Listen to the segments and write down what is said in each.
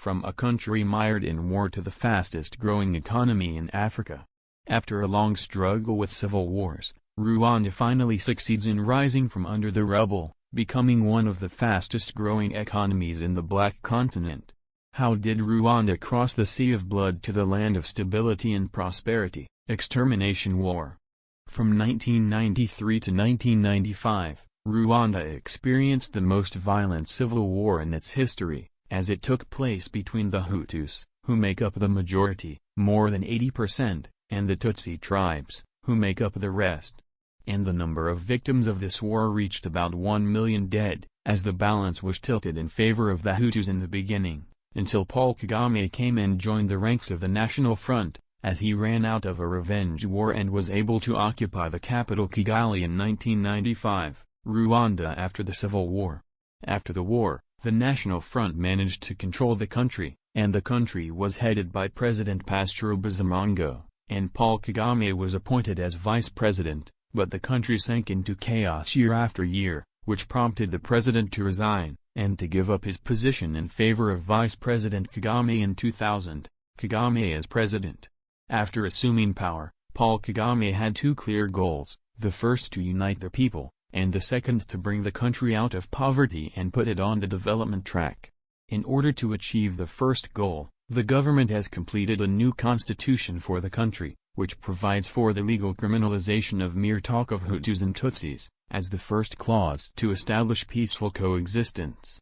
from a country mired in war to the fastest-growing economy in Africa. After a long struggle with civil wars, Rwanda finally succeeds in rising from under the rubble, becoming one of the fastest-growing economies in the Black Continent. How did Rwanda cross the Sea of Blood to the land of stability and prosperity? Extermination war. From 1993 to 1995, Rwanda experienced the most violent civil war in its history, as it took place between the Hutus, who make up the majority, more than 80%, and the Tutsi tribes, who make up the rest. And the number of victims of this war reached about 1 million dead, as the balance was tilted in favor of the Hutus in the beginning, until Paul Kagame came and joined the ranks of the National Front, as he ran out of a revenge war and was able to occupy the capital Kigali in 1995, Rwanda after the civil war. After the war, the National Front managed to control the country, and the country was headed by President Paul Kagame, and Paul Kagame was appointed as vice president, but the country sank into chaos year after year, which prompted the president to resign, and to give up his position in favor of Vice President Kagame in 2000, Kagame as president. After assuming power, Paul Kagame had two clear goals, the first to unite the people, and the second to bring the country out of poverty and put it on the development track. In order to achieve the first goal, the government has completed a new constitution for the country, which provides for the legal criminalization of mere talk of Hutus and Tutsis, as the first clause to establish peaceful coexistence.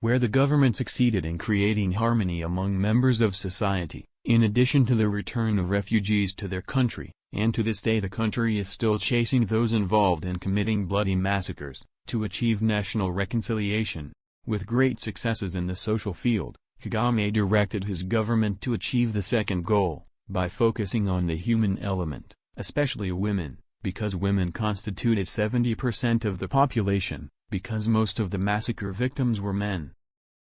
Where the government succeeded in creating harmony among members of society, in addition to the return of refugees to their country, and to this day the country is still chasing those involved in committing bloody massacres, to achieve national reconciliation. With great successes in the social field, Kagame directed his government to achieve the second goal, by focusing on the human element, especially women, because women constituted 70% of the population, because most of the massacre victims were men.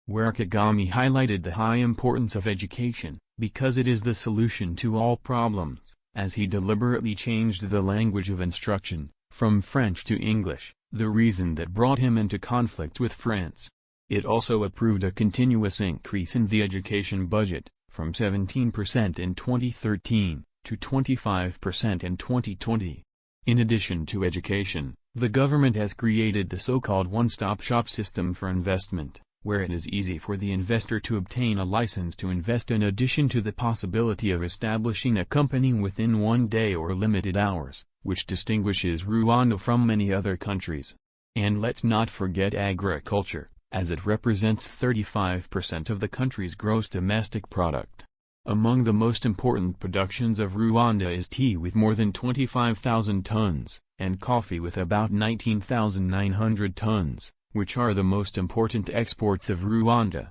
Where Kagame highlighted the high importance of education, because it is the solution to all problems, as he deliberately changed the language of instruction, from French to English, the reason that brought him into conflict with France. It also approved a continuous increase in the education budget, from 17% in 2013, to 25% in 2020. In addition to education, the government has created the so-called one-stop-shop system for investment, where it is easy for the investor to obtain a license to invest in addition to the possibility of establishing a company within 1 day or limited hours, which distinguishes Rwanda from many other countries. And let's not forget agriculture, as it represents 35% of the country's gross domestic product. Among the most important productions of Rwanda is tea with more than 25,000 tons, and coffee with about 19,900 tons, which are the most important exports of Rwanda.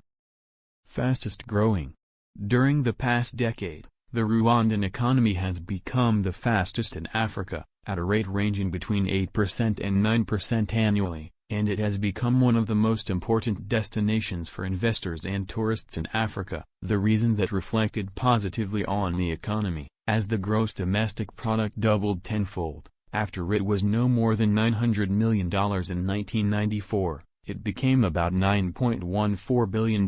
Fastest growing. During the past decade, the Rwandan economy has become the fastest in Africa, at a rate ranging between 8% and 9% annually, and it has become one of the most important destinations for investors and tourists in Africa, the reason that reflected positively on the economy, as the gross domestic product doubled tenfold. After it was no more than $900 million in 1994, it became about $9.14 billion.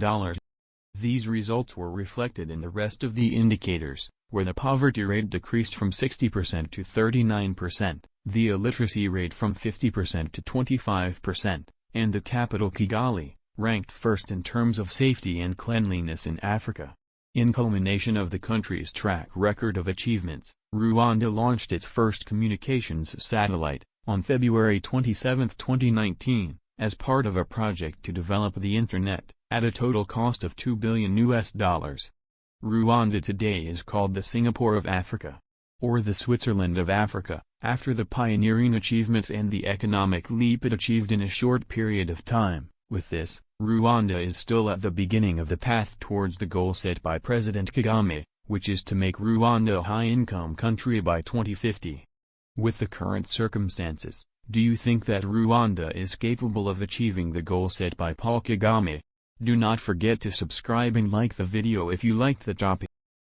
These results were reflected in the rest of the indicators, where the poverty rate decreased from 60% to 39%, the illiteracy rate from 50% to 25%, and the capital Kigali, ranked first in terms of safety and cleanliness in Africa. In culmination of the country's track record of achievements, Rwanda launched its first communications satellite, on February 27, 2019, as part of a project to develop the Internet, at a total cost of $2 billion. Rwanda today is called the Singapore of Africa, or the Switzerland of Africa, after the pioneering achievements and the economic leap it achieved in a short period of time. With this, Rwanda is still at the beginning of the path towards the goal set by President Kagame, which is to make Rwanda a high-income country by 2050. With the current circumstances, do you think that Rwanda is capable of achieving the goal set by Paul Kagame? Do not forget to subscribe and like the video if you liked the topic.